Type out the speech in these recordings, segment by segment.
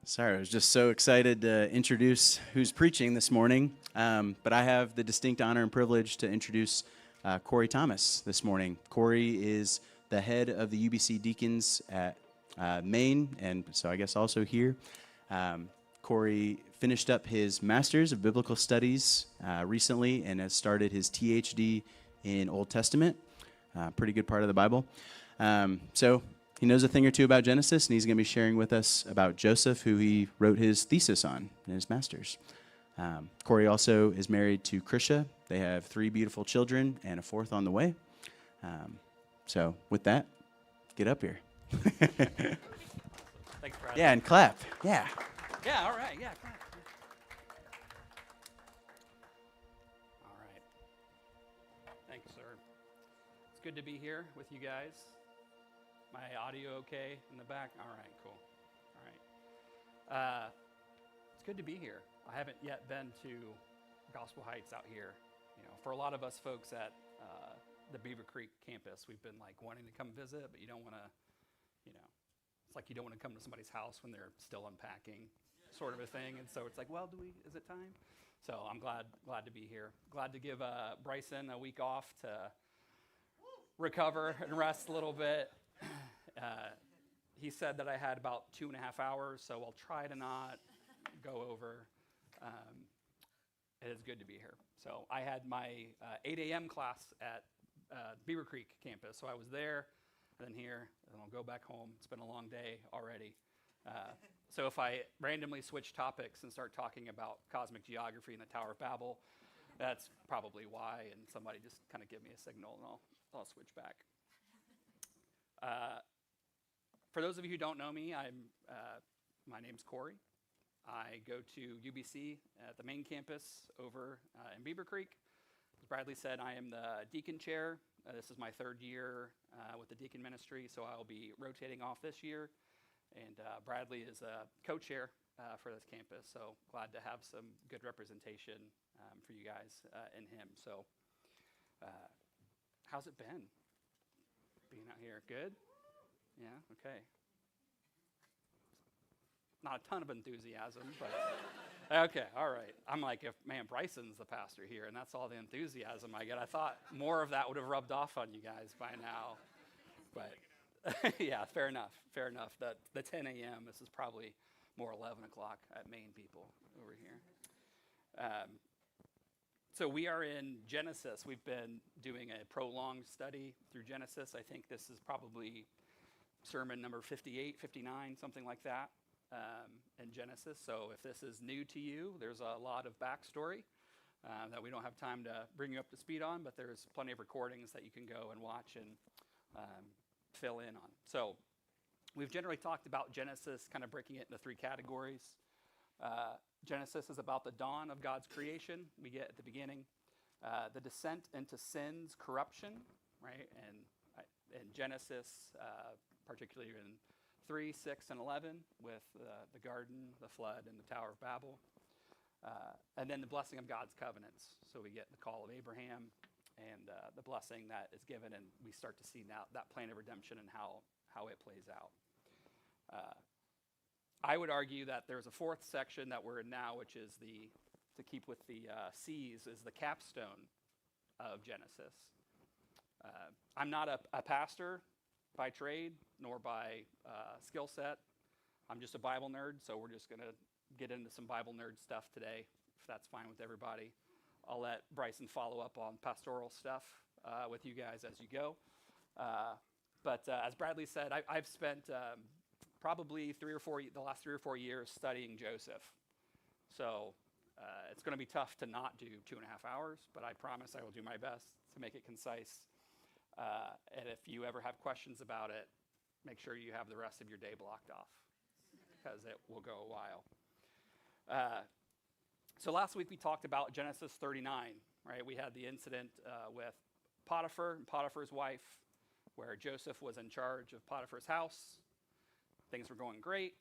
Sorry, I was just so excited to introduce who's preaching this morning. But I have the distinct honor and privilege to introduce Corey Thomas this morning. Corey is the head of the UBC Deacons at Maine, and so I guess also here. Corey finished up his Master's of Biblical Studies recently and has started his THD in Old Testament, pretty good part of the Bible. So he knows a thing or two about Genesis, and he's going to be sharing with us about Joseph, who he wrote his thesis on in his master's. Corey also is married to Krisha. They have 3 beautiful children and a 4th on the way. So with that, get up here. Thanks, Brad. Yeah, and clap. Yeah. Yeah, all right. Yeah, clap. All right. Thanks, sir. It's good to be here with you guys. My audio okay in the back? All right, cool. All right. It's good to be here. I haven't yet been to Gospel Heights out here. You know, for a lot of us folks at the Beaver Creek campus, we've been like wanting to come visit, but you don't want to, you know, it's like you don't want to come to somebody's house when they're still unpacking, sort of a thing. And so it's like, well, is it time? So I'm glad to be here. Glad to give Bryson a week off to recover and rest a little bit. He said that I had about 2.5 hours, so I'll try to not go over. It is good to be here. So I had my 8 a.m. class at Beaver Creek campus, so I was there, and then here, and I'll go back home. It's been a long day already. So if I randomly switch topics and start talking about cosmic geography and the Tower of Babel, that's probably why, and somebody just kind of give me a signal, and I'll switch back. For those of you who don't know me, my name's Corey. I go to UBC at the main campus over in Beaver Creek. As Bradley said, I am the deacon chair. This is my 3rd year with the deacon ministry, so I'll be rotating off this year. And Bradley is a co-chair for this campus, so glad to have some good representation for you guys in him. So how's it been being out here? Good? Yeah, okay. Not a ton of enthusiasm, but okay, all right. I'm like, if Bryson's the pastor here, and that's all the enthusiasm I get. I thought more of that would have rubbed off on you guys by now, but yeah, fair enough. The 10 a.m. This is probably more 11 o'clock at Maine people over here. So we are in Genesis. We've been doing a prolonged study through Genesis. I think this is probably sermon number 58, 59, something like that. In Genesis. So if this is new to you, there's a lot of backstory that we don't have time to bring you up to speed on, but there's plenty of recordings that you can go and watch and fill in on. So we've generally talked about Genesis, kind of breaking it into 3 categories. Genesis is about the dawn of God's creation. We get at the beginning the descent into sin's corruption, right? And in Genesis, particularly in 3, 6, and 11 with the garden, the flood, and the Tower of Babel. And then the blessing of God's covenants. So we get the call of Abraham and the blessing that is given, and we start to see now that plan of redemption and how it plays out. I would argue that there's a 4th section that we're in now, which is to keep with the C's, is the capstone of Genesis. I'm not a pastor by trade, nor by skill set. I'm just a Bible nerd, so we're just going to get into some Bible nerd stuff today, if that's fine with everybody. I'll let Bryson follow up on pastoral stuff with you guys as you go. But as Bradley said, I've spent probably the last 3 or 4 years studying Joseph. So it's going to be tough to not do 2.5 hours, but I promise I will do my best to make it concise. And if you ever have questions about it, make sure you have the rest of your day blocked off, because it will go a while. So last week we talked about Genesis 39, right? We had the incident with Potiphar and Potiphar's wife, where Joseph was in charge of Potiphar's house. Things were going great.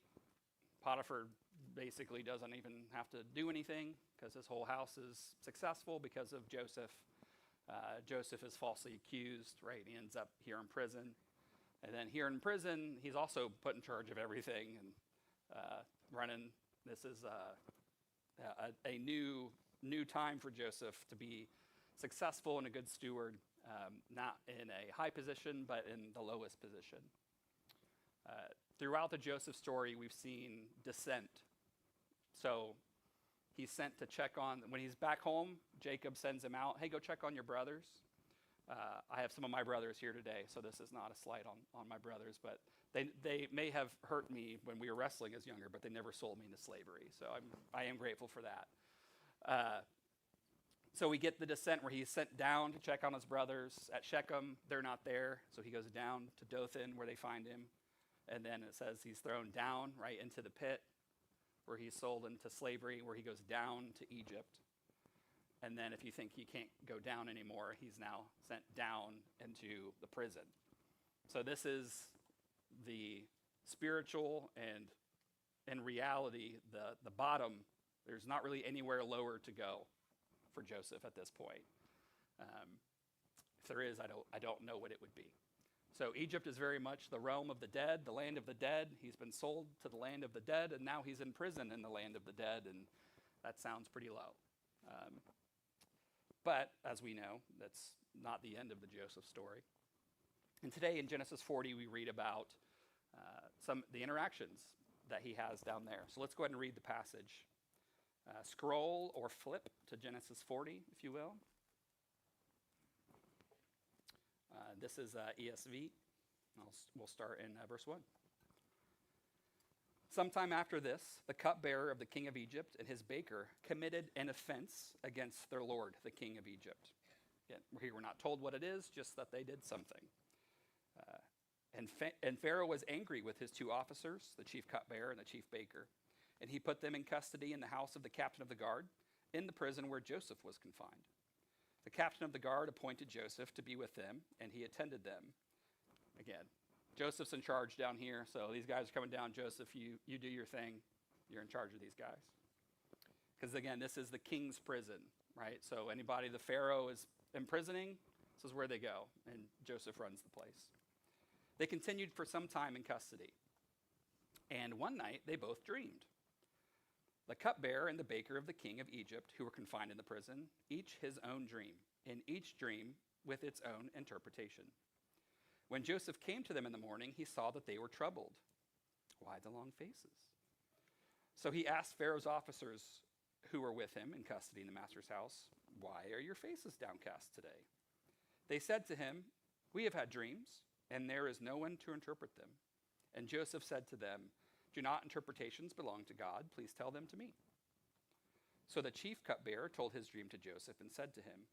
Potiphar basically doesn't even have to do anything because his whole house is successful because of Joseph. Joseph is falsely accused, right? He ends up here in prison. And then here in prison, he's also put in charge of everything. And running. This is a new time for Joseph to be successful and a good steward, not in a high position, but in the lowest position. Throughout the Joseph story, we've seen descent. So he's sent to check on, when he's back home, Jacob sends him out, hey, go check on your brothers. I have some of my brothers here today, so this is not a slight on my brothers, but they may have hurt me when we were wrestling as younger, but they never sold me into slavery, so I am grateful for that. So we get the descent where he's sent down to check on his brothers. At Shechem, they're not there, so he goes down to Dothan where they find him, and then it says he's thrown down right into the pit where he's sold into slavery, where he goes down to Egypt. And then if you think he can't go down anymore, he's now sent down into the prison. So this is the spiritual and in reality, the bottom. There's not really anywhere lower to go for Joseph at this point. If there is, I don't know what it would be. So Egypt is very much the realm of the dead, the land of the dead. He's been sold to the land of the dead, and now he's in prison in the land of the dead, and that sounds pretty low. But as we know, that's not the end of the Joseph story. And today in Genesis 40, we read about the interactions that he has down there. So let's go ahead and read the passage. Scroll or flip to Genesis 40, if you will. This is ESV. We'll start in verse 1. Sometime after this, the cupbearer of the king of Egypt and his baker committed an offense against their lord, the king of Egypt. Yet, we were not told what it is, just that they did something. And Pharaoh was angry with his two officers, the chief cupbearer and the chief baker, and he put them in custody in the house of the captain of the guard, in the prison where Joseph was confined. The captain of the guard appointed Joseph to be with them, and he attended them. Again, Joseph's in charge down here, so these guys are coming down. Joseph, you do your thing. You're in charge of these guys. Because again, this is the king's prison, right? So anybody the Pharaoh is imprisoning, this is where they go, and Joseph runs the place. They continued for some time in custody, and one night they both dreamed. The cupbearer and the baker of the king of Egypt, who were confined in the prison, each his own dream, and each dream with its own interpretation. When Joseph came to them in the morning, he saw that they were troubled. Why the long faces? So he asked Pharaoh's officers who were with him in custody in the master's house, why are your faces downcast today? They said to him, we have had dreams, and there is no one to interpret them. And Joseph said to them, do not interpretations belong to God? Please tell them to me. So the chief cupbearer told his dream to Joseph and said to him,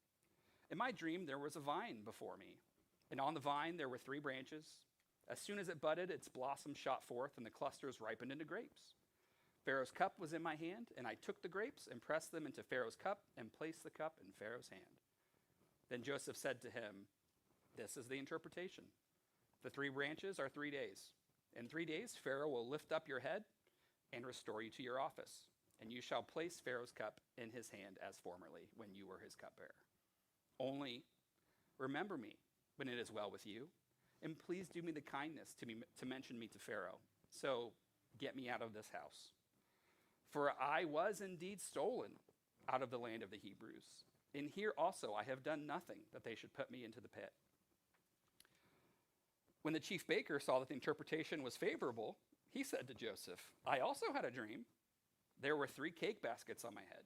in my dream there was a vine before me, and on the vine there were 3 branches. As soon as it budded, its blossoms shot forth, and the clusters ripened into grapes. Pharaoh's cup was in my hand, and I took the grapes and pressed them into Pharaoh's cup and placed the cup in Pharaoh's hand. Then Joseph said to him, this is the interpretation. The 3 branches are 3 days. In 3 days, Pharaoh will lift up your head and restore you to your office, and you shall place Pharaoh's cup in his hand as formerly when you were his cupbearer. Only remember me when it is well with you, and please do me the kindness to mention me to Pharaoh. So get me out of this house. For I was indeed stolen out of the land of the Hebrews, and here also I have done nothing that they should put me into the pit. When the chief baker saw that the interpretation was favorable, he said to Joseph, I also had a dream. There were 3 cake baskets on my head,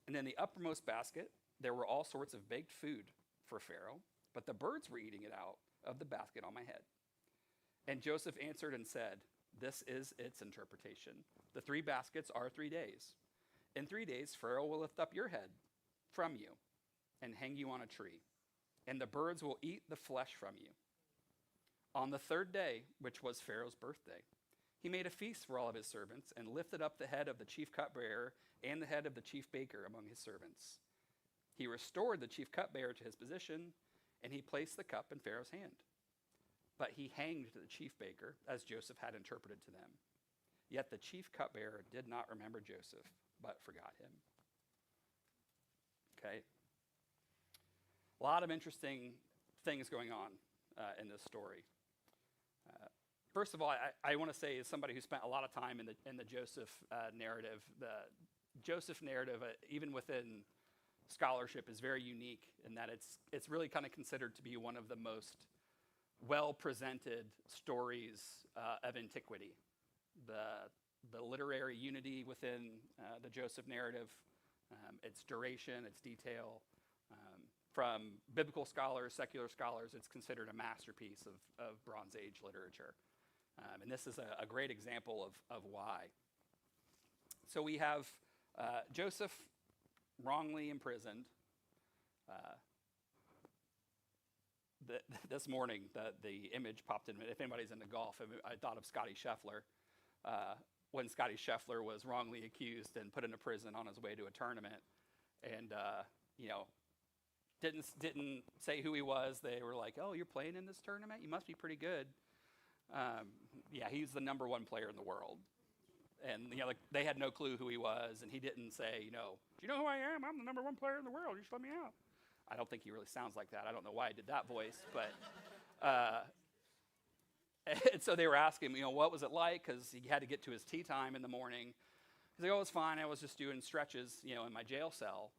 and in the uppermost basket there were all sorts of baked food for Pharaoh, but the birds were eating it out of the basket on my head. And Joseph answered and said, this is its interpretation. The 3 baskets are 3 days. In 3 days Pharaoh will lift up your head from you and hang you on a tree, and the birds will eat the flesh from you. On the 3rd day, which was Pharaoh's birthday, he made a feast for all of his servants and lifted up the head of the chief cupbearer and the head of the chief baker among his servants. He restored the chief cupbearer to his position, and he placed the cup in Pharaoh's hand. But he hanged the chief baker, as Joseph had interpreted to them. Yet the chief cupbearer did not remember Joseph, but forgot him. Okay. A lot of interesting things going on in this story. first of all, I want to say, as somebody who spent a lot of time in the Joseph narrative, the Joseph narrative, even within scholarship, is very unique in that it's really kind of considered to be one of the most well-presented stories of antiquity. The literary unity within the Joseph narrative, its duration, its detail, from biblical scholars, secular scholars, it's considered a masterpiece of Bronze Age literature. And this is a great example of why. So we have Joseph wrongly imprisoned. This morning, the image popped in. If anybody's into golf, I thought of Scotty Scheffler. When Scotty Scheffler was wrongly accused and put into prison on his way to a tournament. And, didn't say who he was. They were like, "Oh, you're playing in this tournament? You must be pretty good." Yeah, he's the number one player in the world. And, they had no clue who he was. And he didn't say, "Do you know who I am? I'm the number one player in the world. You should let me out." I don't think he really sounds like that. I don't know why I did that voice. But and so they were asking him, what was it like? Because he had to get to his tea time in the morning. He's like, "Oh, it was fine. I was just doing stretches, in my jail cell,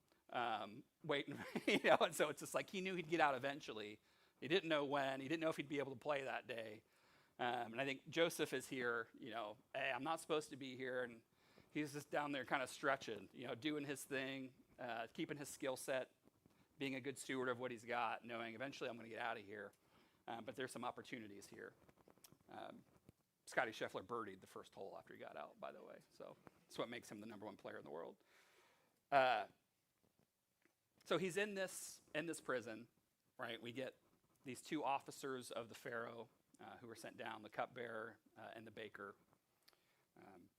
waiting." And so it's just like he knew he'd get out eventually. He didn't know when. He didn't know if he'd be able to play that day. And I think Joseph is here, hey, I'm not supposed to be here. And he's just down there kind of stretching, doing his thing, keeping his skill set, being a good steward of what he's got, knowing eventually I'm going to get out of here. But there's some opportunities here. Scotty Scheffler birdied the first hole after he got out, by the way. So that's what makes him the number one player in the world. So he's in this prison, right? We get these two officers of the Pharaoh who were sent down, the cupbearer and the baker.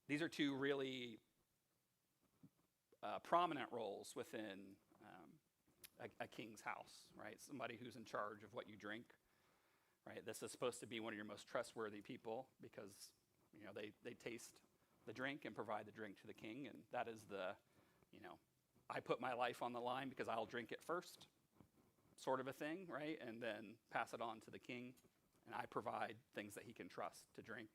These are two really prominent roles within a king's house, right? Somebody who's in charge of what you drink, right? This is supposed to be one of your most trustworthy people because, they taste the drink and provide the drink to the king. And that is I put my life on the line because I'll drink it first, sort of a thing, right? And then pass it on to the king. And I provide things that he can trust to drink.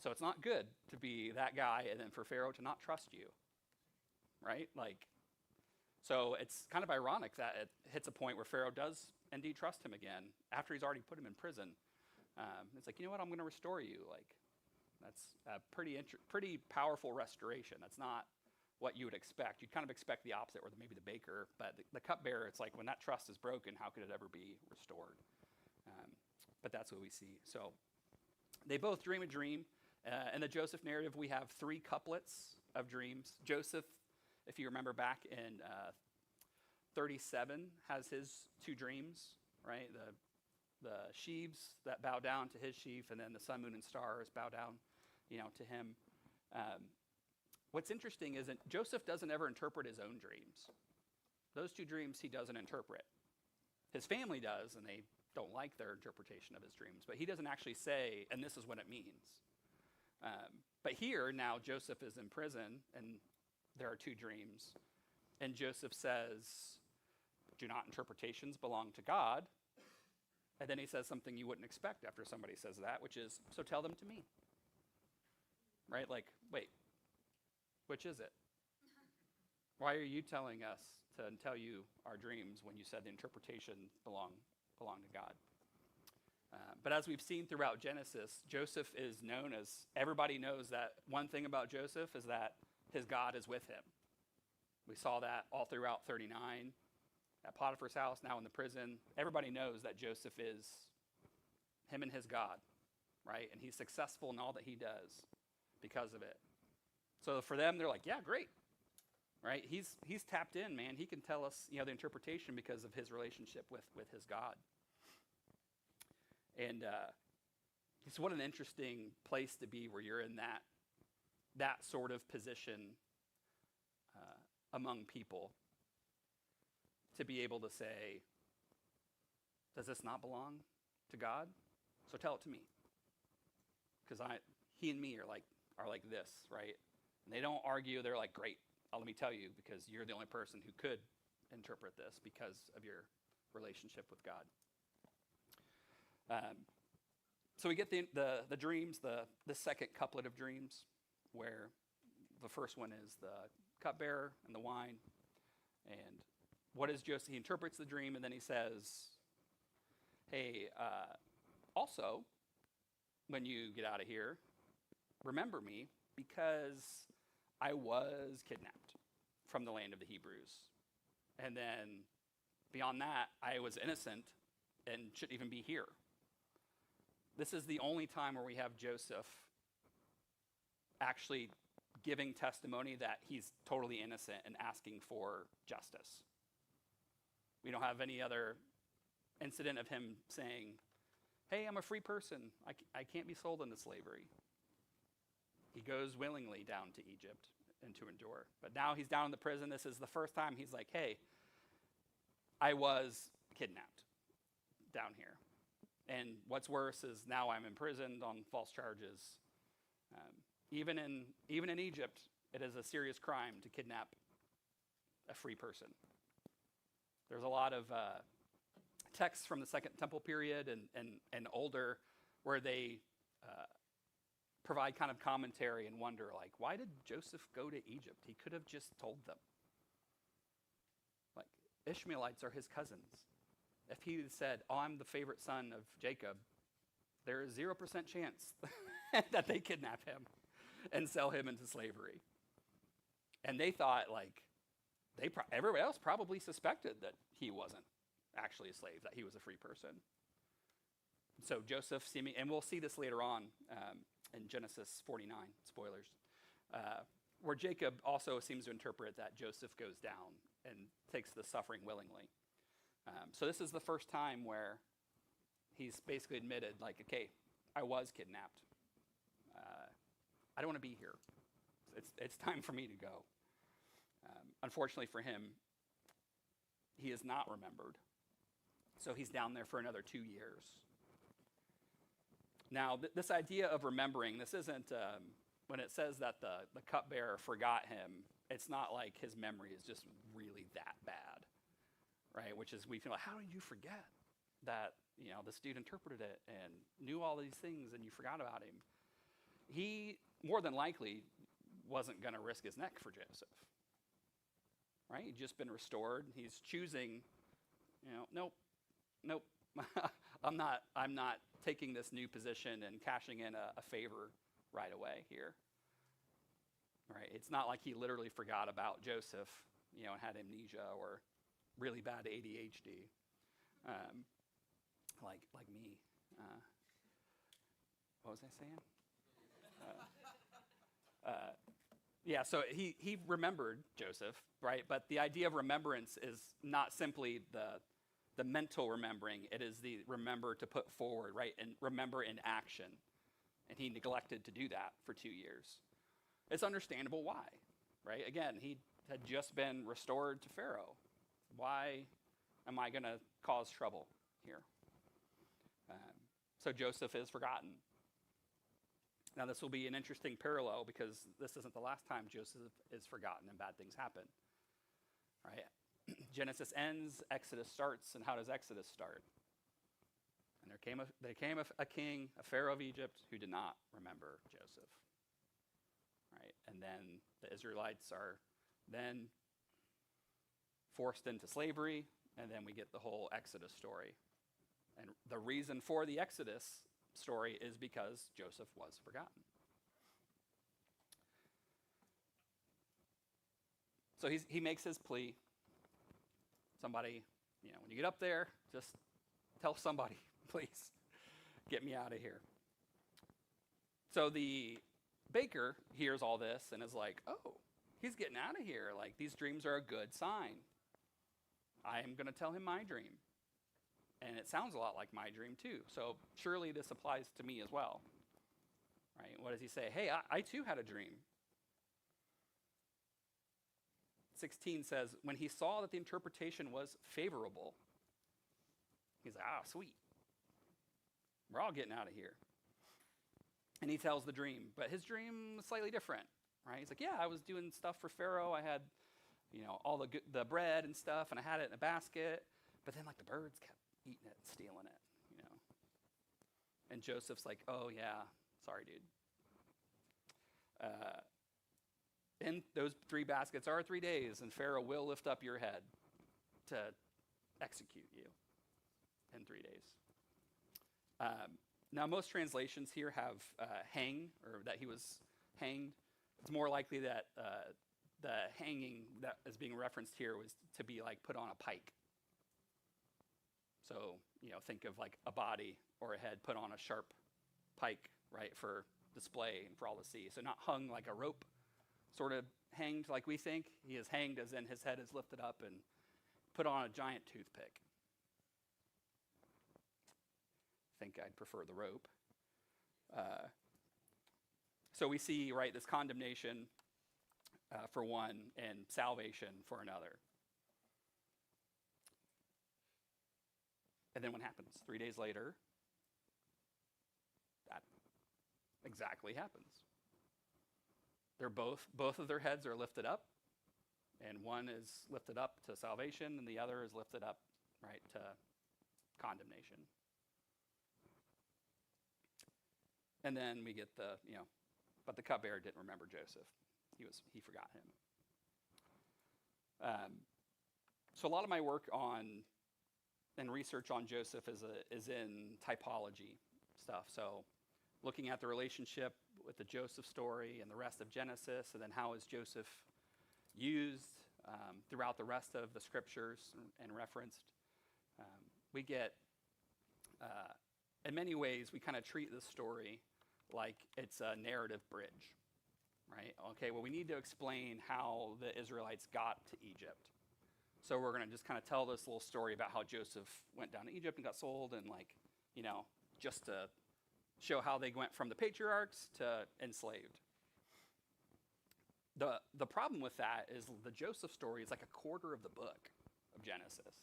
So it's not good to be that guy and then for Pharaoh to not trust you, right? So it's kind of ironic that it hits a point where Pharaoh does indeed trust him again after he's already put him in prison. It's like, I'm going to restore you. That's a pretty powerful restoration. That's not what you would expect. You'd kind of expect the opposite, or maybe the baker, but the cupbearer, it's like when that trust is broken, how could it ever be restored? But that's what we see. So they both dream a dream. In the Joseph narrative, we have 3 couplets of dreams. Joseph, if you remember back in 37, has his 2 dreams, right? The sheaves that bow down to his sheaf, and then the sun, moon, and stars bow down, to him. What's interesting is that Joseph doesn't ever interpret his own dreams. Those 2 dreams he doesn't interpret. His family does, and they don't like their interpretation of his dreams. But he doesn't actually say, and this is what it means. But here, now Joseph is in prison, and there are 2 dreams. And Joseph says, "Do not interpretations belong to God?" And then he says something you wouldn't expect after somebody says that, which is, "So tell them to me." Right? Wait, which is it? Why are you telling us to tell you our dreams when you said the interpretation belong to God? But as we've seen throughout Genesis, Joseph is known as, everybody knows that one thing about Joseph is that his God is with him. We saw that all throughout 39, at Potiphar's house, now in the prison. Everybody knows that Joseph is him and his God, right? And he's successful in all that he does because of it. So for them, they're like, yeah, great, right? He's tapped in, man. He can tell us, the interpretation because of his relationship with his God. And it's what an interesting place to be where you're in that sort of position among people, to be able to say, does this not belong to God? So tell it to me. Because he and me are like this, right? And they don't argue. They're like, great, let me tell you, because you're the only person who could interpret this because of your relationship with God. So we get the dreams, the second couplet of dreams, where the first one is the cupbearer and the wine. And what is Joseph? He interprets the dream, and then he says, hey, also, when you get out of here, remember me, because I was kidnapped from the land of the Hebrews. And then beyond that, I was innocent and shouldn't even be here. This is the only time where we have Joseph actually giving testimony that he's totally innocent and asking for justice. We don't have any other incident of him saying, hey, I'm a free person. I can't be sold into slavery. He goes willingly down to Egypt and to endure. But now he's down in the prison. This is the first time he's like, hey, I was kidnapped down here. And what's worse is now I'm imprisoned on false charges. Even in Egypt, it is a serious crime to kidnap a free person. There's a lot of texts from the Second Temple period and older where they provide kind of commentary and wonder, like, why did Joseph go to Egypt? He could have just told them. Like, Ishmaelites are his cousins. If he had said, oh, I'm the favorite son of Jacob, there is 0% chance that they kidnap him and sell him into slavery. And they thought, like, everybody else probably suspected that he wasn't actually a slave, that he was a free person. So Joseph, and we'll see this later on in Genesis 49, spoilers, where Jacob also seems to interpret that Joseph goes down and takes the suffering willingly. So this is the first time where he's basically admitted, like, okay, I was kidnapped. I don't want to be here. It's time for me to go. Unfortunately for him, he is not remembered. So he's down there for another 2 years. Now, this idea of remembering, this isn't, when it says that the cupbearer forgot him, it's not like his memory is just really that bad, right? Which is, we feel like, how did you forget that, this dude interpreted it and knew all these things and you forgot about him? He, more than likely, wasn't going to risk his neck for Joseph, right? He'd just been restored. He's choosing, nope, I'm not taking this new position and cashing in a favor right away here. Right? It's not like he literally forgot about Joseph, and had amnesia or really bad ADHD, like me. What was I saying? So he remembered Joseph, right? But the idea of remembrance is not simply the mental remembering. It is the remember to put forward, right? And remember in action. And he neglected to do that for 2 years. It's understandable why, right? Again, he had just been restored to Pharaoh. Why am I going to cause trouble here? So Joseph is forgotten. Now, this will be an interesting parallel because this isn't the last time Joseph is forgotten and bad things happen, right? Genesis ends, Exodus starts, and how does Exodus start? And there came a king, a Pharaoh of Egypt, who did not remember Joseph, right? And then the Israelites are then forced into slavery, and then we get the whole Exodus story. And the reason for the Exodus story is because Joseph was forgotten. So he makes his plea. Somebody, when you get up there, just tell somebody, please, get me out of here. So the baker hears all this and is like, oh, he's getting out of here. Like, these dreams are a good sign. I am going to tell him my dream. And it sounds a lot like my dream too. So surely this applies to me as well. Right? What does he say? Hey, I too had a dream. 16 says, when he saw that the interpretation was favorable, he's like, sweet. We're all getting out of here. And he tells the dream, but his dream was slightly different, right? He's like, yeah, I was doing stuff for Pharaoh. I had, all the bread and stuff, and I had it in a basket. But then, the birds kept eating it, stealing it, And Joseph's like, oh, yeah, sorry, dude. In those 3 baskets are 3 days, and Pharaoh will lift up your head to execute you in 3 days. Now, most translations here have hang, or that he was hanged. It's more likely that the hanging that is being referenced here was to be like put on a pike. So, think of like a body or a head put on a sharp pike, right, for display and for all to see. So not hung like a rope, sort of hanged like we think. He is hanged as in his head is lifted up and put on a giant toothpick. I think I'd prefer the rope. So we see, right, this condemnation for one and salvation for another. And then what happens? 3 days later, that exactly happens. They're both of their heads are lifted up, and one is lifted up to salvation, and the other is lifted up, right, to condemnation. And then we get but the cupbearer didn't remember Joseph. He forgot him. So a lot of my work and research on Joseph is in typology stuff. So looking at the relationship with the Joseph story and the rest of Genesis, and then how is Joseph used throughout the rest of the scriptures and referenced. We get, in many ways, we kind of treat this story like it's a narrative bridge, right? Okay, well, we need to explain how the Israelites got to Egypt. So we're going to just kind of tell this little story about how Joseph went down to Egypt and got sold, and just to show how they went from the patriarchs to enslaved. The problem with that is the Joseph story is like a quarter of the book of Genesis.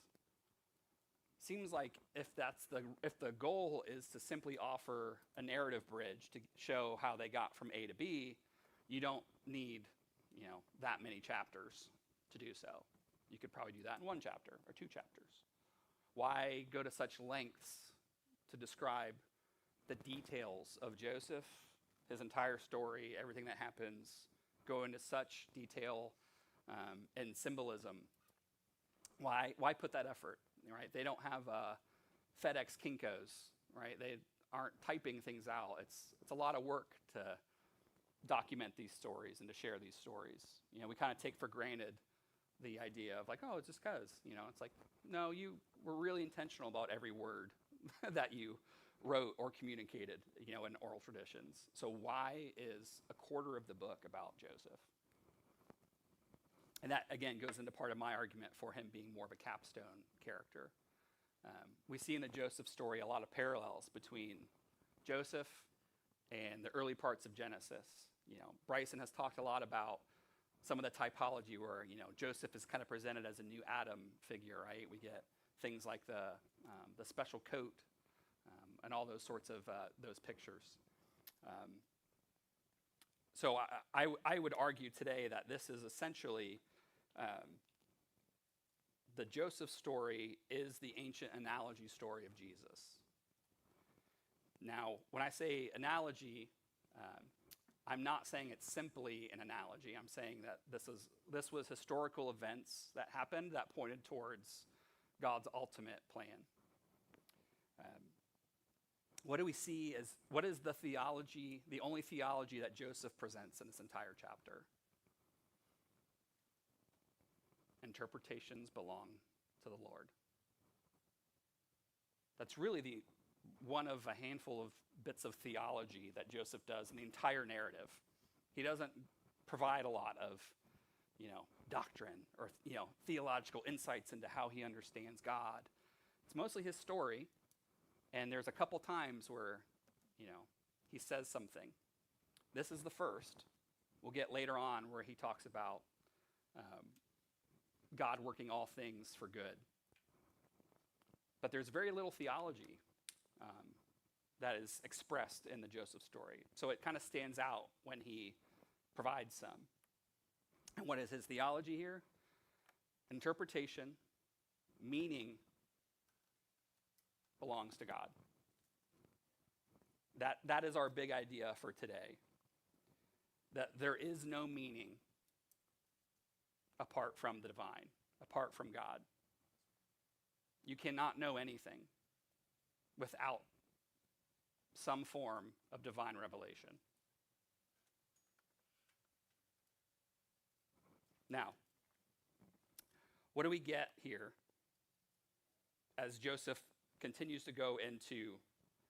Seems like if the goal is to simply offer a narrative bridge to show how they got from A to B, you don't need that many chapters to do so. You could probably do that in 1 chapter or 2 chapters. Why go to such lengths to describe the details of Joseph, his entire story, everything that happens, go into such detail and symbolism? Why put that effort, right? They don't have FedEx Kinkos, right? They aren't typing things out. It's a lot of work to document these stories and to share these stories. We kind of take for granted the idea of like, oh, it's just because, it's like, no, you were really intentional about every word that you wrote or communicated, in oral traditions. So why is a quarter of the book about Joseph? And that, again, goes into part of my argument for him being more of a capstone character. We see in the Joseph story a lot of parallels between Joseph and the early parts of Genesis. Bryson has talked a lot about some of the typology where, Joseph is kind of presented as a new Adam figure, right? We get things like the special coat and all those sorts of those pictures. So I would argue today that this is essentially the Joseph story is the ancient analogy story of Jesus. Now, when I say analogy, I'm not saying it's simply an analogy. I'm saying that this was historical events that happened that pointed towards God's ultimate plan. What do we see as, what is the theology, the only theology that Joseph presents in this entire chapter? Interpretations belong to the Lord. That's really one of a handful of bits of theology that Joseph does in the entire narrative. He doesn't provide a lot of, doctrine or, theological insights into how he understands God. It's mostly his story, and there's a couple times where, he says something. This is the first. We'll get later on where he talks about God working all things for good. But there's very little theology that is expressed in the Joseph story. So it kind of stands out when he provides some. And what is his theology here? Interpretation, meaning belongs to God. That is our big idea for today. That there is no meaning apart from the divine, apart from God. You cannot know anything without some form of divine revelation. Now, what do we get here as Joseph continues to go into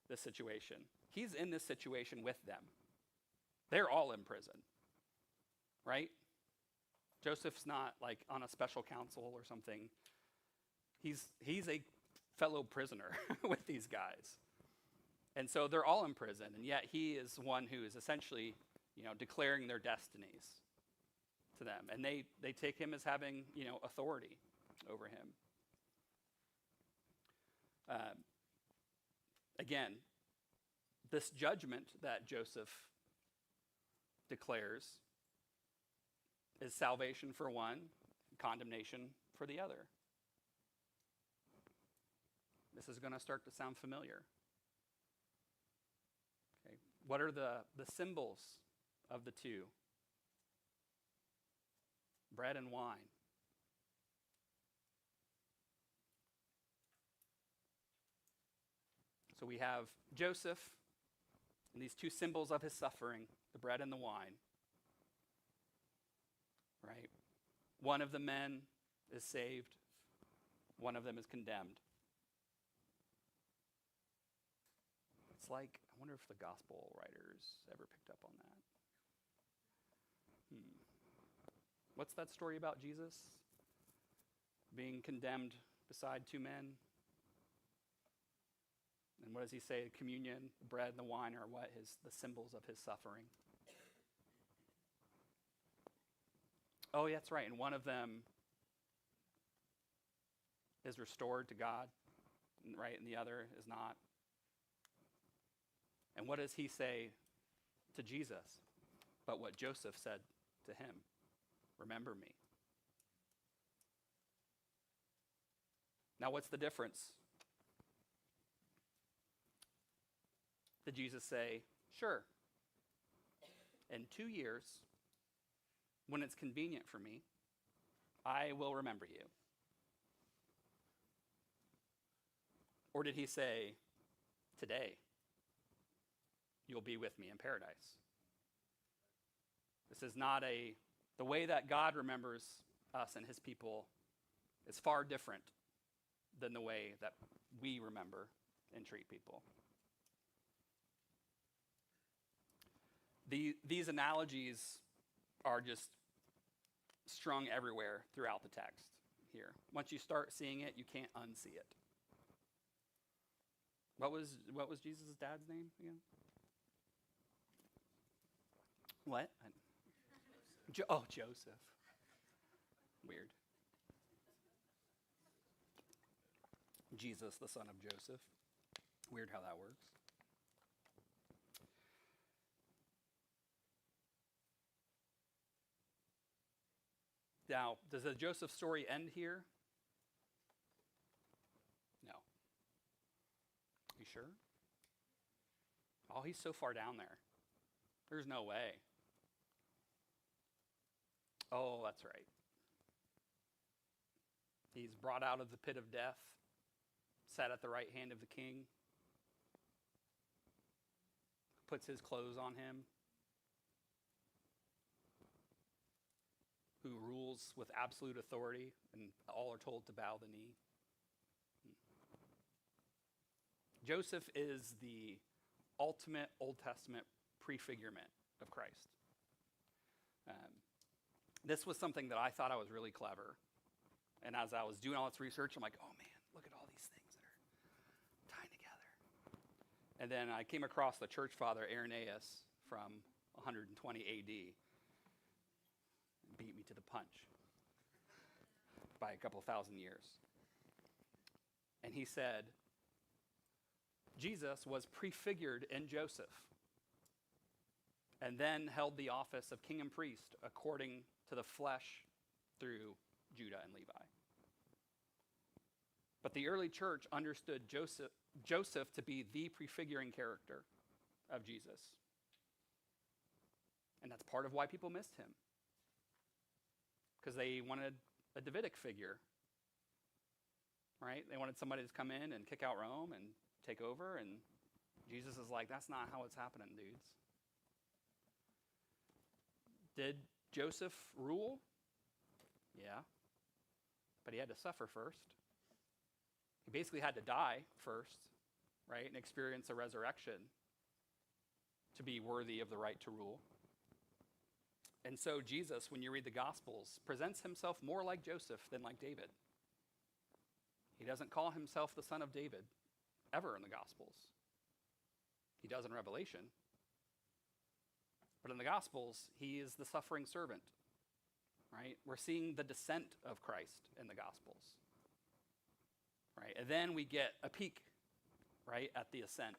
this situation? He's in this situation with them. They're all in prison, right? Joseph's not like on a special council or something. He's a fellow prisoner with these guys. And so they're all in prison, and yet he is one who is essentially, declaring their destinies to them. And they take him as having, authority over him. Again, this judgment that Joseph declares is salvation for one, condemnation for the other. This is going to start to sound familiar. Okay. What are the symbols of the two? Bread and wine. So we have Joseph and these two symbols of his suffering, the bread and the wine. Right? One of the men is saved, one of them is condemned. It's like, I wonder if the gospel writers ever picked up on that. What's that story about Jesus being condemned beside two men? And what does he say? Communion, the bread and the wine are what? The symbols of his suffering. Oh, yeah, that's right. And one of them is restored to God, right? And the other is not. And what does he say to Jesus? But what Joseph said to him, remember me. Now, what's the difference? Did Jesus say, sure, in 2 years, when it's convenient for me, I will remember you? Or did he say, today, you'll be with me in paradise? This is not the way that God remembers us and his people is far different than the way that we remember and treat people. These analogies are just strung everywhere throughout the text here. Once you start seeing it, you can't unsee it. What was Jesus' dad's name again? What? Joseph. Weird. Jesus, the son of Joseph. Weird how that works. Now, does the Joseph story end here? No. You sure? Oh, he's so far down there. There's no way. Oh, that's right. He's brought out of the pit of death, sat at the right hand of the king, puts his clothes on him, who rules with absolute authority, and all are told to bow the knee. Joseph is the ultimate Old Testament prefigurement of Christ. This was something that I thought I was really clever. And as I was doing all this research, I'm like, oh man, look at all these things that are tied together. And then I came across the church father Irenaeus from 120 AD. Beat me to the punch by a couple thousand years. And he said, Jesus was prefigured in Joseph and then held the office of king and priest according to the flesh through Judah and Levi. But the early church understood Joseph to be the prefiguring character of Jesus. And that's part of why people missed him. Because they wanted a Davidic figure, right? They wanted somebody to come in and kick out Rome and take over, and Jesus is like, that's not how it's happening, dudes. Did Joseph rule? Yeah. But he had to suffer first. He basically had to die first, right? And experience a resurrection to be worthy of the right to rule. And so Jesus, when you read the Gospels, presents himself more like Joseph than like David. He doesn't call himself the son of David ever in the Gospels. He does in Revelation. But in the Gospels, he is the suffering servant, right? We're seeing the descent of Christ in the Gospels, right? And then we get a peek, right, at the ascent.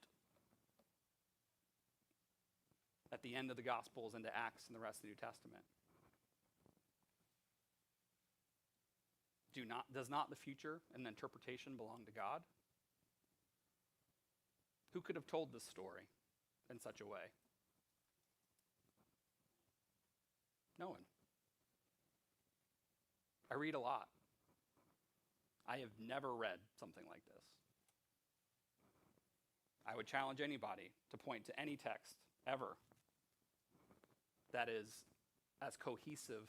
At the end of the Gospels into Acts and the rest of the New Testament. Does not the future and the interpretation belong to God? Who could have told this story in such a way? No one. I read a lot. I have never read something like this. I would challenge anybody to point to any text ever that is as cohesive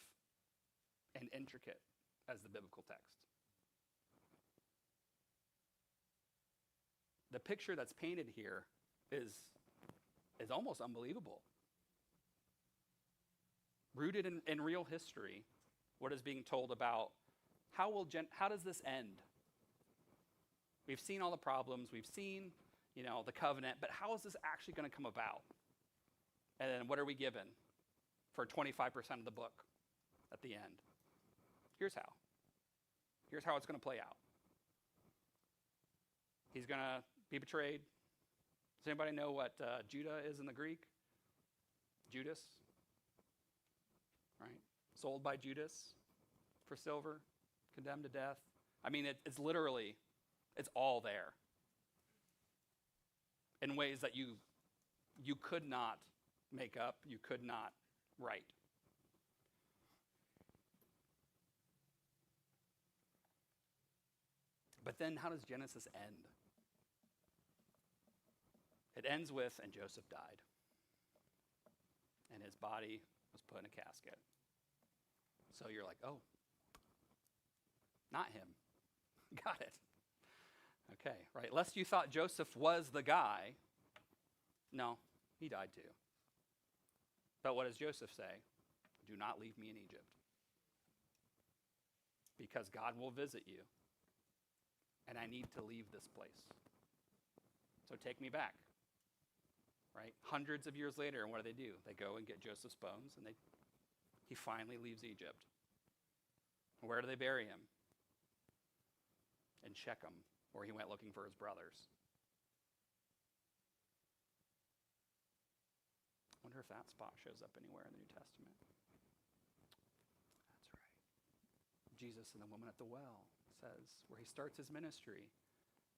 and intricate as the biblical text. The picture that's painted here is almost unbelievable. Rooted in real history, what is being told about how does this end? We've seen all the problems, we've seen, the covenant, but how is this actually going to come about? And then what are we given for 25% of the book at the end? Here's how. Here's how it's going to play out. He's going to be betrayed. Does anybody know what Judah is in the Greek? Judas, right? Sold by Judas for silver, condemned to death. I mean, it's literally, it's all there in ways that you could not make up, you could not write. But then how does Genesis end? It ends with, and Joseph died. And his body was put in a casket. So you're like, oh, not him. Got it. Okay, right. Lest you thought Joseph was the guy. No, he died too. But what does Joseph say? Do not leave me in Egypt. Because God will visit you. And I need to leave this place. So take me back. Right? Hundreds of years later, and what do? They go and get Joseph's bones, and he finally leaves Egypt. Where do they bury him? In Shechem, where he went looking for his brothers. I wonder if that spot shows up anywhere in the New Testament. That's right. Jesus and the woman at the well says, where he starts his ministry,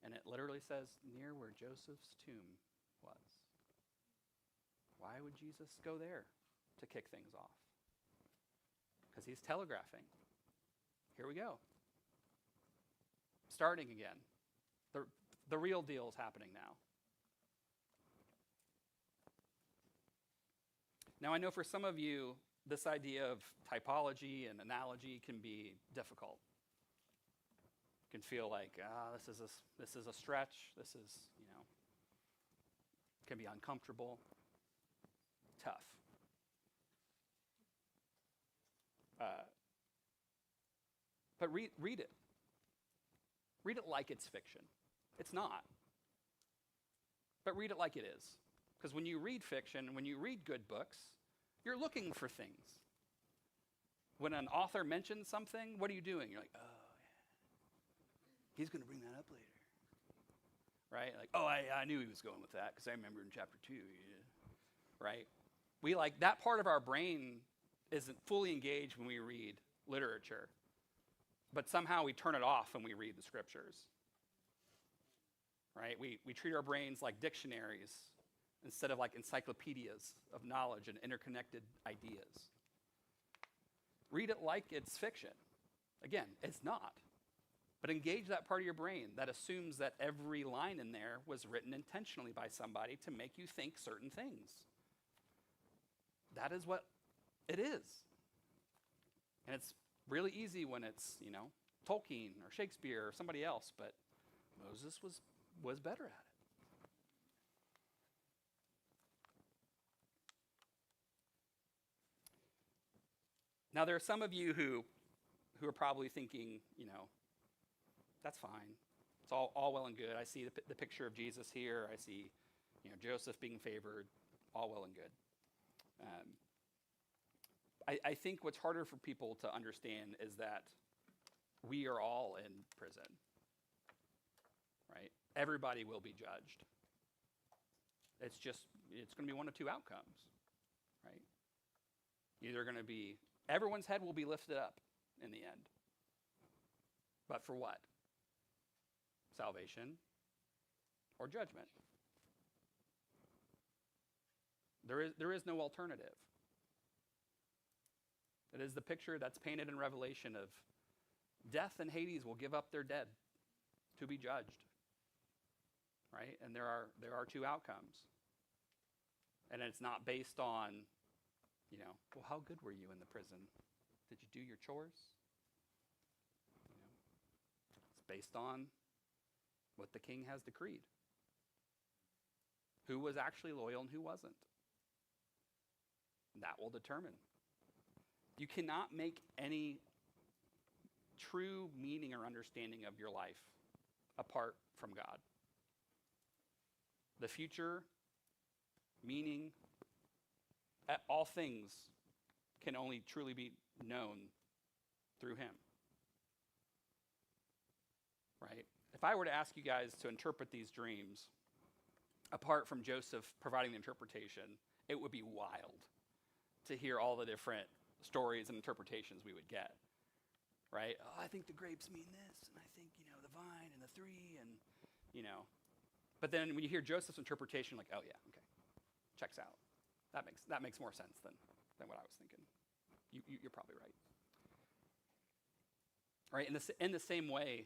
and it literally says, near where Joseph's tomb was. Why would Jesus go there to kick things off? Because he's telegraphing. Here we go. Starting again. The real deal is happening now. Now, I know for some of you, this idea of typology and analogy can be difficult. You can feel like, this is a stretch. This is, can be uncomfortable. Tough. But read it. Read it like it's fiction. It's not. But read it like it is. Because when you read fiction, when you read good books, you're looking for things. When an author mentions something, what are you doing? You're like, oh, yeah. He's going to bring that up later. Right? Like, oh, I knew he was going with that because I remember in chapter 2. Yeah. Right? We that part of our brain isn't fully engaged when we read literature. But somehow we turn it off when we read the scriptures. Right? We treat our brains like dictionaries instead of like encyclopedias of knowledge and interconnected ideas. Read it like it's fiction. Again, it's not. But engage that part of your brain that assumes that every line in there was written intentionally by somebody to make you think certain things. That is what it is. And it's really easy when it's, Tolkien or Shakespeare or somebody else, but Moses was better at it. Now, there are some of you who are probably thinking, that's fine. It's all well and good. I see the picture of Jesus here. I see, Joseph being favored. All well and good. I think what's harder for people to understand is that we are all in prison, right? Everybody will be judged. It's going to be one of two outcomes, right? Either going to be, everyone's head will be lifted up in the end. But for what? Salvation or judgment. There is no alternative. It is the picture that's painted in Revelation of death and Hades will give up their dead to be judged. Right? And there are two outcomes. And it's not based on, well, how good were you in the prison? Did you do your chores? It's based on what the king has decreed. Who was actually loyal and who wasn't. That will determine. You cannot make any true meaning or understanding of your life apart from God. The future, meaning, all things can only truly be known through him. Right? If I were to ask you guys to interpret these dreams, apart from Joseph providing the interpretation, it would be wild to hear all the different stories and interpretations we would get. Right? Oh, I think the grapes mean this, and I think, the vine and the three, and, But then when you hear Joseph's interpretation, like, oh yeah, okay, checks out. That makes more sense than what I was thinking. You're probably right. Right? In the same way,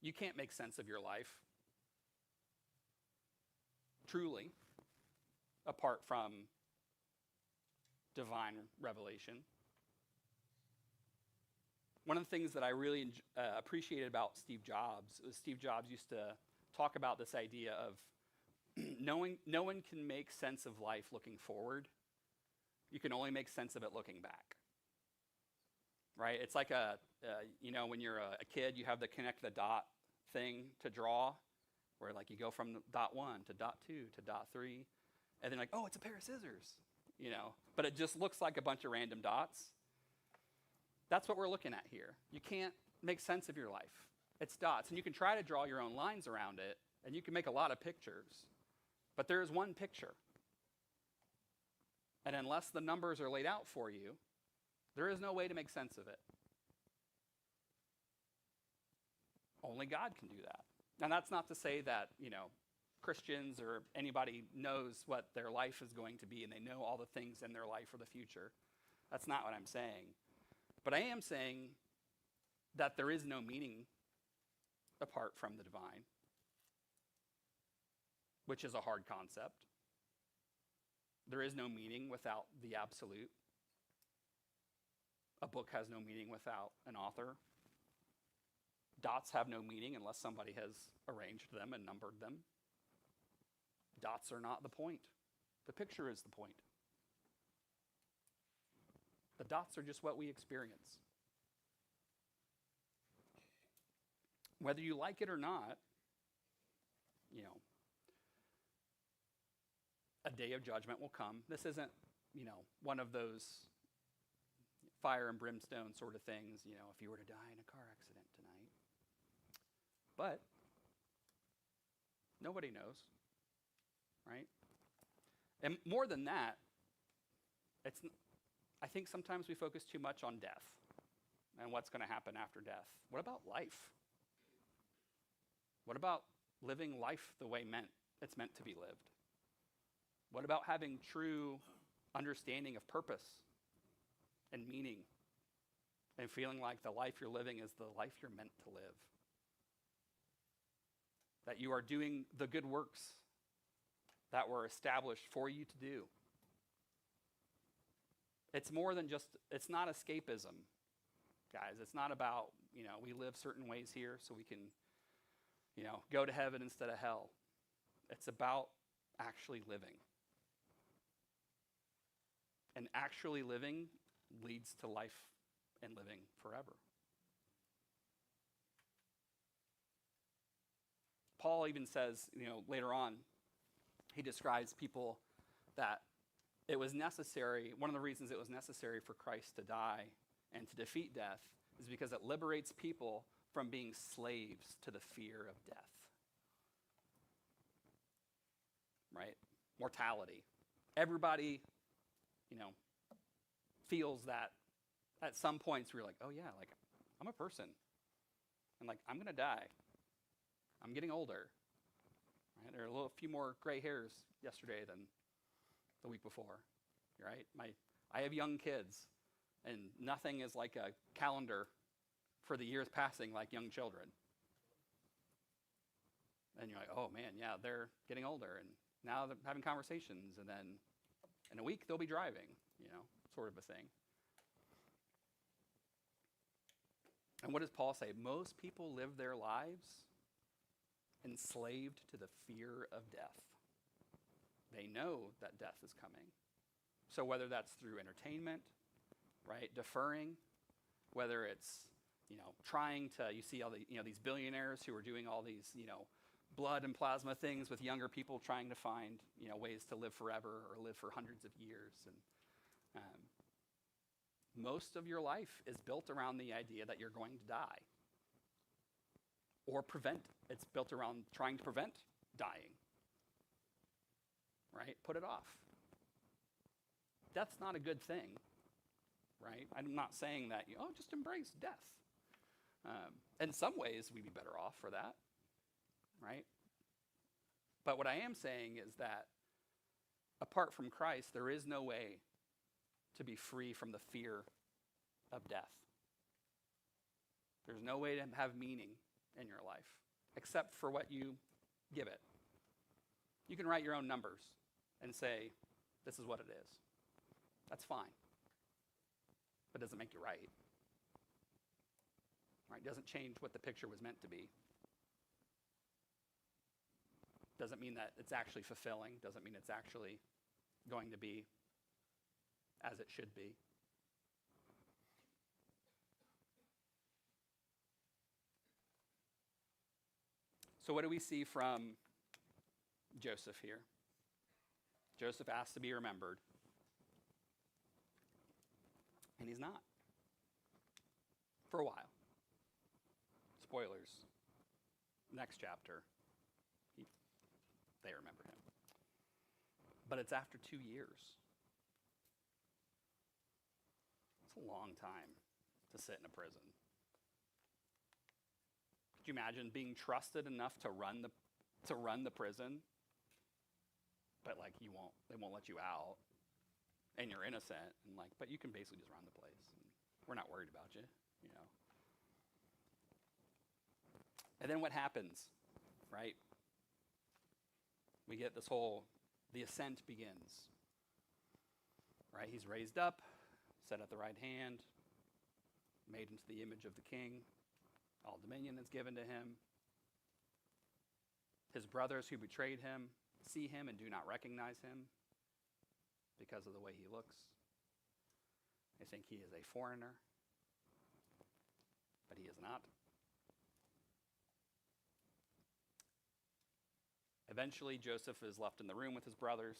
you can't make sense of your life truly apart from divine revelation. One of the things that I really appreciated about Steve Jobs was Steve Jobs used to talk about this idea of no one can make sense of life looking forward. You can only make sense of it looking back. Right? It's like when you're a kid, you have the connect the dot thing to draw, where like you go from dot 1 to dot 2 to dot 3, and then like, oh, it's a pair of scissors, But it just looks like a bunch of random dots. That's what we're looking at here. You can't make sense of your life. It's dots, and you can try to draw your own lines around it, and you can make a lot of pictures, but there is one picture. And unless the numbers are laid out for you, there is no way to make sense of it. Only God can do that. And that's not to say that, Christians or anybody knows what their life is going to be and they know all the things in their life for the future. That's not what I'm saying. But I am saying that there is no meaning apart from the divine, which is a hard concept. There is no meaning without the absolute. A book has no meaning without an author. Dots have no meaning unless somebody has arranged them and numbered them. Dots are not the point. The picture is the point. The dots are just what we experience. Whether you like it or not, a day of judgment will come. This isn't, one of those fire and brimstone sort of things, if you were to die in a car accident tonight. But nobody knows, right? And more than that, I think sometimes we focus too much on death and what's going to happen after death. What about life? What about living life the way it's meant to be lived? What about having true understanding of purpose and meaning and feeling like the life you're living is the life you're meant to live? That you are doing the good works that were established for you to do. It's more than just, it's not escapism, guys. It's not about, we live certain ways here so we can, go to heaven instead of hell. It's about actually living. And actually living leads to life and living forever. Paul even says, later on, he describes people that it was necessary, one of the reasons it was necessary for Christ to die and to defeat death is because it liberates people from being slaves to the fear of death. Right? Mortality. Everybody, feels that at some points we're like, oh yeah, like I'm a person. And like, I'm going to die. I'm getting older. Right? There are a few more gray hairs yesterday than the week before. Right? I have young kids, and nothing is like a calendar for the years passing like young children. And you're like, oh man, yeah, they're getting older, and now they're having conversations, and then in a week they'll be driving, sort of a thing. And what does Paul say? Most people live their lives enslaved to the fear of death. They know that death is coming. So whether that's through entertainment, right, deferring, whether it's, trying to, you see all the, these billionaires who are doing all these, blood and plasma things with younger people trying to find, ways to live forever or live for hundreds of years. And most of your life is built around the idea that you're going to die. Or it's built around trying to prevent dying. Right? Put it off. Death's not a good thing. Right? I'm not saying that, just embrace death. In some ways, we'd be better off for that. Right? But what I am saying is that apart from Christ, there is no way to be free from the fear of death. There's no way to have meaning in your life except for what you give it. You can write your own numbers and say, this is what it is. That's fine. But it doesn't make you right. Right? It doesn't change what the picture was meant to be. Doesn't mean that it's actually fulfilling. Doesn't mean it's actually going to be as it should be. So what do we see from Joseph here? Joseph asked to be remembered. And he's not. For a while. Spoilers. Next chapter. They remember him. But it's after 2 years. It's a long time to sit in a prison. Could you imagine being trusted enough to run the prison, but like they won't let you out, and you're innocent, and but you can basically just run the place. And we're not worried about you, And then what happens, right? We get the ascent begins. Right? He's raised up, set at the right hand, made into the image of the king. All dominion is given to him. His brothers who betrayed him see him and do not recognize him because of the way he looks. They think he is a foreigner, but he is not. Eventually, Joseph is left in the room with his brothers,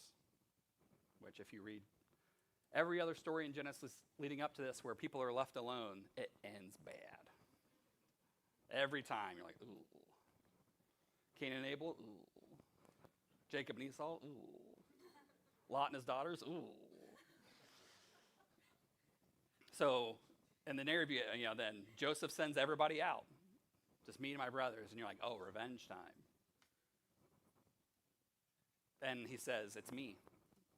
which if you read every other story in Genesis leading up to this where people are left alone, it ends bad. Every time you're like, ooh. Cain and Abel, ooh. Jacob and Esau, ooh. Lot and his daughters, ooh. So in the narrative, then Joseph sends everybody out. Just me and my brothers. And you're like, oh, revenge time. And he says, it's me.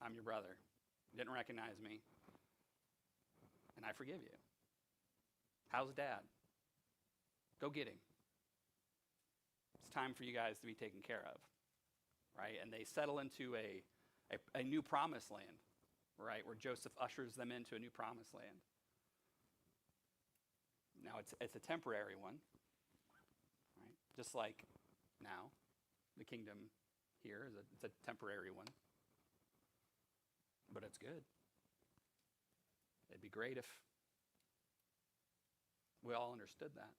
I'm your brother. You didn't recognize me, and I forgive you. How's Dad? Go get him. It's time for you guys to be taken care of, right? And they settle into a new promised land, right, where Joseph ushers them into a new promised land. Now, it's a temporary one, right? Just like now, the kingdom here it's a temporary one, but it's good. It'd be great if we all understood that.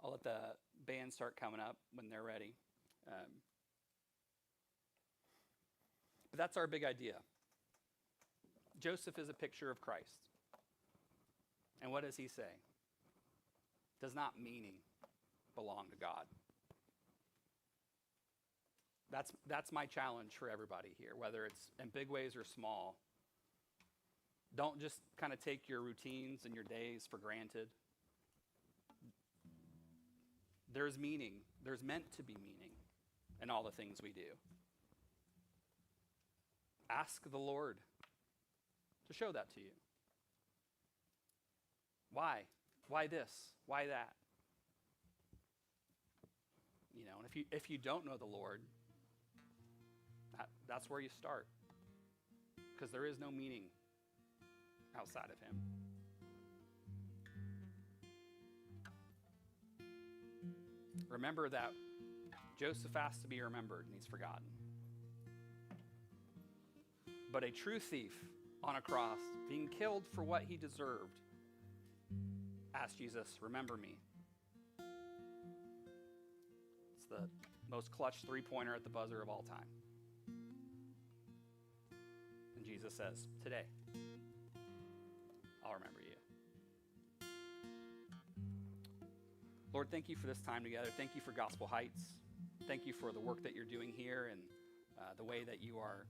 I'll let the band start coming up when they're ready. But that's our big idea. Joseph is a picture of Christ. And what does he say? Does not meaning belong to God? That's my challenge for everybody here, whether it's in big ways or small. Don't just kind of take your routines and your days for granted. There's meaning. There's meant to be meaning in all the things we do. Ask the Lord to show that to you. Why? Why this? Why that? You know, and if you don't know the Lord, that's where you start. Because there is no meaning outside of him. Remember that Joseph asked to be remembered and he's forgotten. But a true thief on a cross, being killed for what he deserved, asked Jesus, remember me. It's the most clutch three-pointer at the buzzer of all time. And Jesus says, today, I'll remember you. Lord, thank you for this time together. Thank you for Gospel Heights. Thank you for the work that you're doing here and the way that you are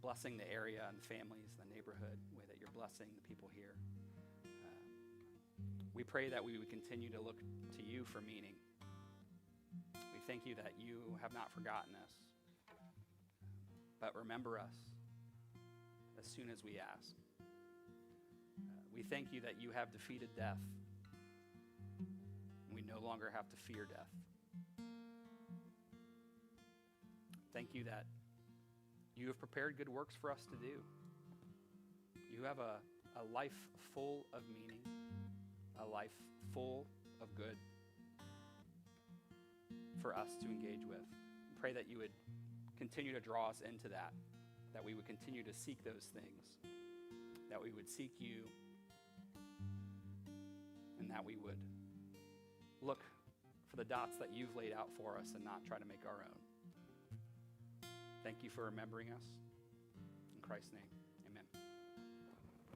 blessing the area and the families, the neighborhood, the way that you're blessing the people here. We pray that we would continue to look to you for meaning. We thank you that you have not forgotten us, but remember us as soon as we ask. We thank you that you have defeated death. We no longer have to fear death. Thank you that you have prepared good works for us to do. You have a life full of meaning, a life full of good for us to engage with. Pray that you would continue to draw us into that we would continue to seek those things, that we would seek you, and that we would look for the dots that you've laid out for us and not try to make our own. Thank you for remembering us. In Christ's name.